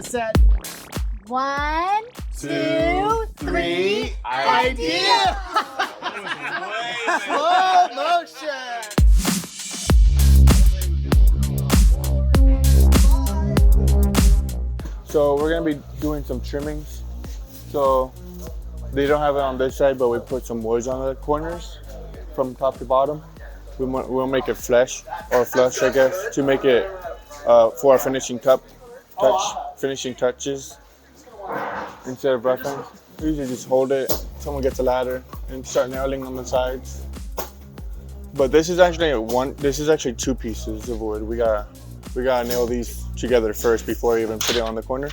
set. 1, 2, 3. Idea! Slow motion! So we're gonna be doing some trimmings. So they don't have it on this side, but we put some woods on the corners from top to bottom. We'll make it flush, or flush, I guess, to make it for our finishing finishing touches instead of rough ends. We usually just hold it, someone gets a ladder, and start nailing on the sides. But this is actually two pieces of wood. We gotta nail these together first before we even put it on the corner,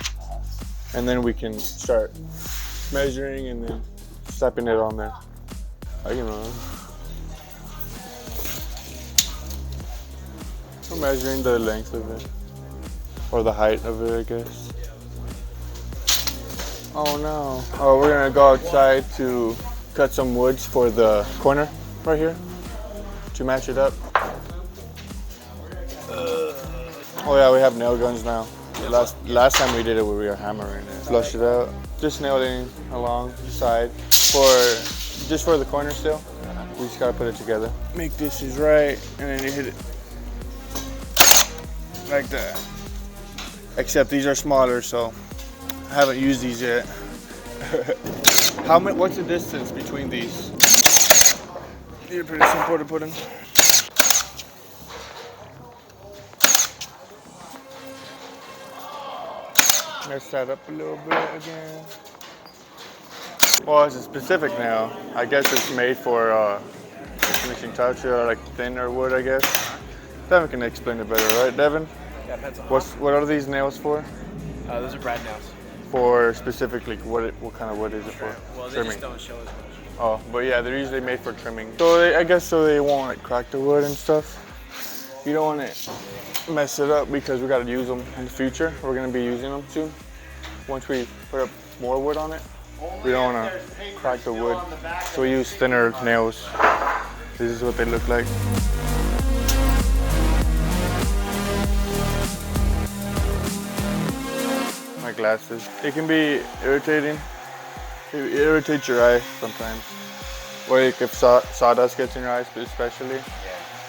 and then we can start measuring and then stepping it on there. We're measuring the length of it, or the height of it, I guess. Oh no. Oh, we're gonna go outside to cut some woods for the corner right here to match it up. Oh yeah, we have nail guns now. Last time we did it, we were hammering it. Flush it out. Just nailing along the side just for the corner still. We just gotta put it together. Make this is right, and then you hit it like that. Except these are smaller, so I haven't used these yet. What's the distance between these? These are pretty simple to put in. Mess that up a little bit again. Well, it's a specific nail. I guess it's made for finishing touch, or like thinner wood, I guess. Devin can explain it better, right, Devin? Yeah, pencil. What are these nails for? Those are brad nails. For specifically, what kind of wood is it for? Well, they Trimming. just don't show as much. Oh, but yeah, they're usually made for trimming. So I guess so they won't like crack the wood and stuff. You don't want to mess it up because we got to use them in the future. We're going to be using them soon. Once we put up more wood on it, we don't want to crack the wood. So we use thinner nails. This is what they look like. My glasses. It can be irritating. It irritates your eye sometimes. Or if sawdust gets in your eyes, especially. Yeah.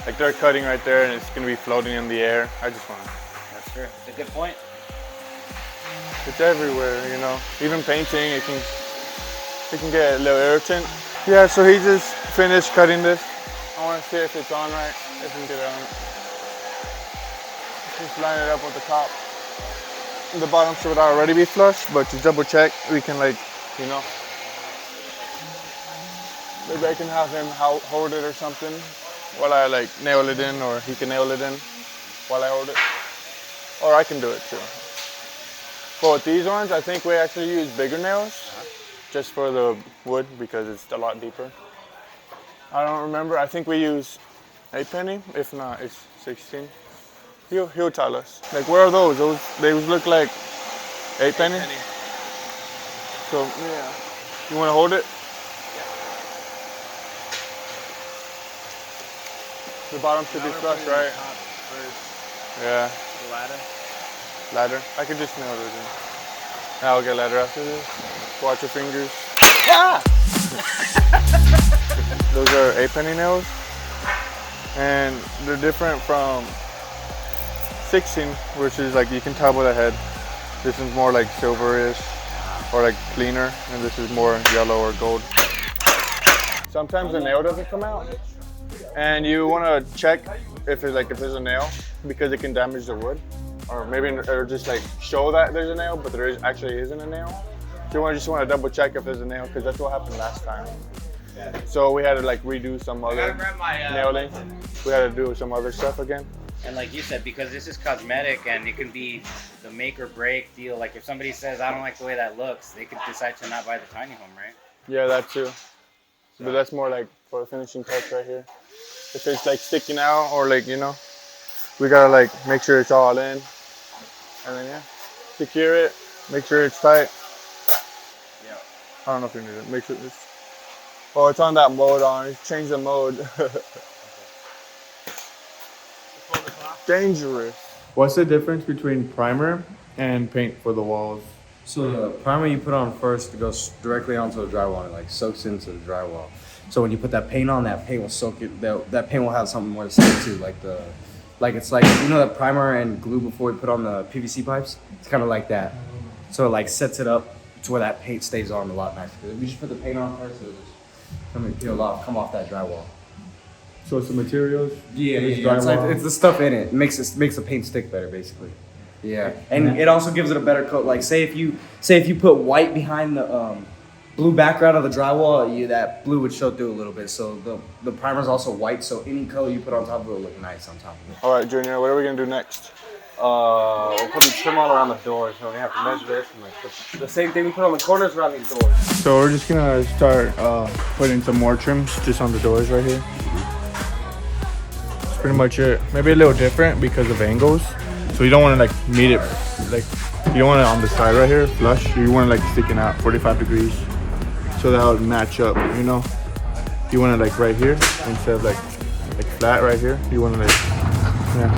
Like they're cutting right there and it's gonna be floating in the air. I just want to. That's true. It's a good point. It's everywhere, you know. Even painting, it can get a little irritant. Yeah, so he just finished cutting this. I want to see if it's on right. If we can get it on. Just line it up with the top. The bottom should already be flush, but to double check, we can maybe I can have him hold it or something while I nail it in, or he can nail it in while I hold it. Or I can do it too. But with these ones, I think we actually use bigger nails just for the wood because it's a lot deeper. I don't remember. I think we use 8-penny. If not, it's 16. He'll tell us. Where are those? They look like 8-penny. So yeah, you want to hold it? Yeah. The bottom should be flush, right? Yeah. The ladder. Ladder. I could just nail it in. Now I'll get ladder after this. Watch your fingers. Ah! Those are 8-penny nails, and they're different from 16, which is you can tell by the head. This is more like silverish or cleaner, and this is more yellow or gold. Sometimes the nail doesn't come out, and you want to check if there's a nail because it can damage the wood, or just show that there's a nail, but there actually isn't a nail. So you just want to double check if there's a nail, because that's what happened last time. So we had to redo some other nailing. We had to do some other stuff again. And like you said, because this is cosmetic and it can be the make or break deal. Like if somebody says, I don't like the way that looks, they could decide to not buy the tiny home, right? Yeah, that too. But that's more for a finishing touch right here. If it's sticking out or we gotta make sure it's all in. And then secure it, make sure it's tight. Yeah. I don't know if you need it. Make sure it's, oh, it's on that mode on. Change the mode. Dangerous. What's the difference between primer and paint for the walls. So the primer you put on first goes directly onto the drywall and it like soaks into the drywall. So when you put that paint on, that paint will soak it. That paint will have something more to stick to, like it's like you know that primer and glue before we put on the PVC pipes. It's kind of like that. So it like sets it up to where that paint stays on a lot nicer. If you just put the paint on first, it'll just come off that drywall. So it's the materials. Yeah. It's It's the stuff in it. Makes the paint stick better, basically. Yeah, and it also gives it a better coat. Like say if you put white behind the blue background of the drywall, that blue would show through a little bit. So the primer's also white, so any color you put on top of it will look nice on top of it. All right, Junior, what are we gonna do next? We'll put trim all around the doors, so we have to measure this. And like the same thing we put on the corners around these doors. So we're just gonna start putting some more trims just on the doors right here. That's pretty much it. Maybe a little different because of angles. So you don't want to like meet it, like you don't want it on the side right here, flush. You want it like sticking out 45 degrees, so that would match up. You know, you want it like right here instead of like flat right here. You want it like, yeah.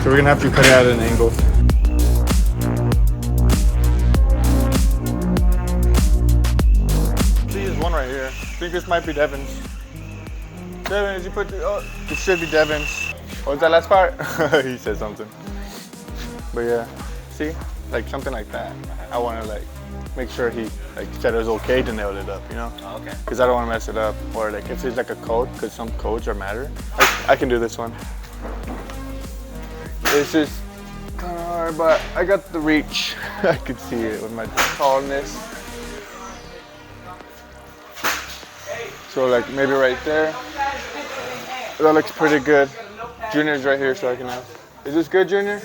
So we're gonna have to cut it at an angle. See, there's one right here. I think this might be Devin's. Devin, did you put the? Oh, this should be Devin's. What was that last part? He said something. But yeah, see, like something like that. I want to like make sure he like said it was okay to nail it up, you know? Oh, okay. Because I don't want to mess it up. Or like if it's like a code, because some codes are matter. I can do this one. It's just kind of hard, but I got the reach. I could see it with my tallness. So like maybe right there. That looks pretty good. Junior's right here, so I can have. Is this good, Junior?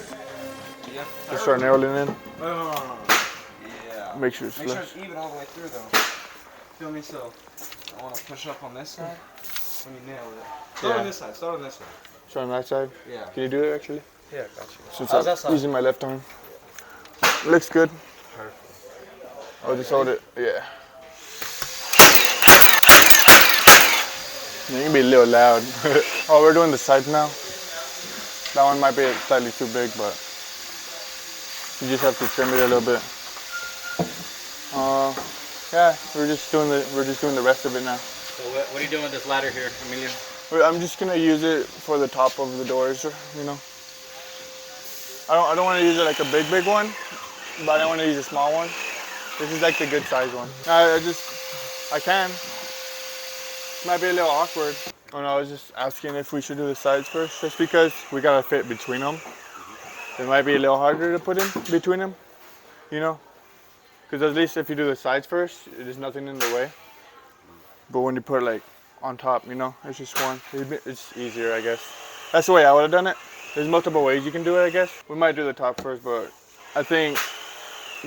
Yeah. Just start nailing in. Yeah. Make sure it's Make sure flush. it's even all the way through though. Feel me? So I want to push up on this side when you nail it. Start Yeah. on this side. Start on this side. Start on that side. Yeah. Can you do it actually? Yeah, got you. Since How's I'm that side? using my left arm. Looks good. Perfect. I'll just hold it. Yeah. You can be a little loud. Oh, we're doing the sides now. That one might be slightly too big, but you just have to trim it a little bit. Yeah, we're just doing the rest of it now. So what are you doing with this ladder here, Emilio? I'm just gonna use it for the top of the doors, you know. I don't want to use it like a big one, but I don't want to use a small one. This is like the good size one. I can. It might be a little awkward. Oh no, I was just asking if we should do the sides first, just because we gotta fit between them. It might be a little harder to put in between them, you know. Because at least if you do the sides first, there's nothing in the way. But when you put like on top, you know, it's just one. It's easier, I guess. That's the way I would have done it. There's multiple ways you can do it, I guess. We might do the top first, but I think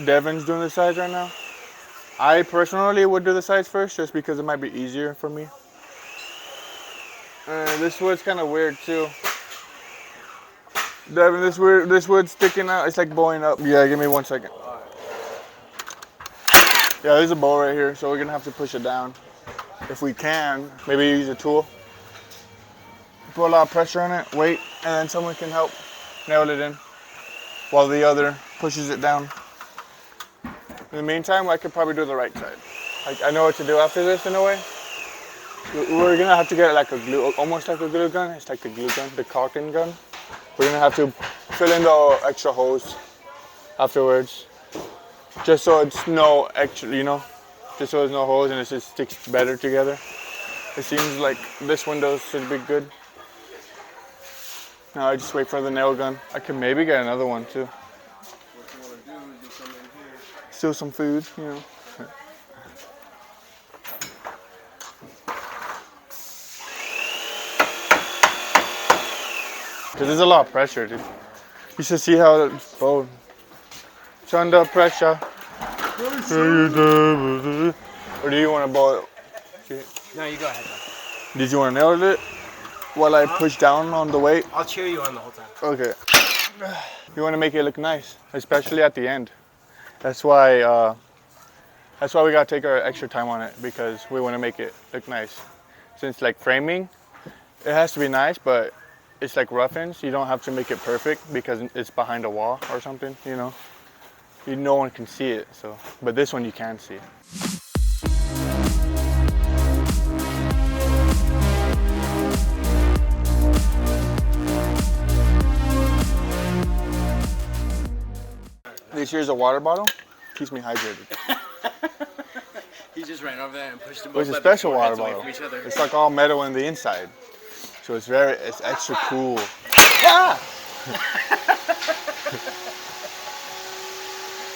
Devin's doing the sides right now. I personally would do the sides first, just because it might be easier for me. This wood's kind of weird too. Devin, this wood's sticking out. It's like bowing up. Yeah, give me 1 second. Yeah, there's a bowl right here, so we're gonna have to push it down. If we can, maybe use a tool. Put a lot of pressure on it, wait, and then someone can help nail it in while the other pushes it down. In the meantime, I could probably do the right side. I know what to do after this in a way. We're gonna have to get like a glue, almost like a glue gun. It's like the glue gun, the caulking gun. We're gonna have to fill in the extra holes afterwards, just so it's no extra, you know, just so there's no holes and it just sticks better together. It seems like this window should be good. Now I just wait for the nail gun. I could maybe get another one too. What you want to do is just come in here. Steal some food, you know. Because there's a lot of pressure, dude. You should see how it's bowed. It's under pressure. Or do you want to bow it? No, you go ahead. Did you want to nail it while I push down on the weight? I'll cheer you on the whole time. Okay. You want to make it look nice, especially at the end. That's why we gotta take our extra time on it, because we want to make it look nice. Since like framing, it has to be nice, but it's like rough-ins. You don't have to make it perfect because it's behind a wall or something, you know. no one can see it. So, but this one you can see. This here's a water bottle. Keeps me hydrated. He just ran over there and pushed them It's a both special water away bottle. from each other. It's like all metal in the inside. So it's extra cool. Ah!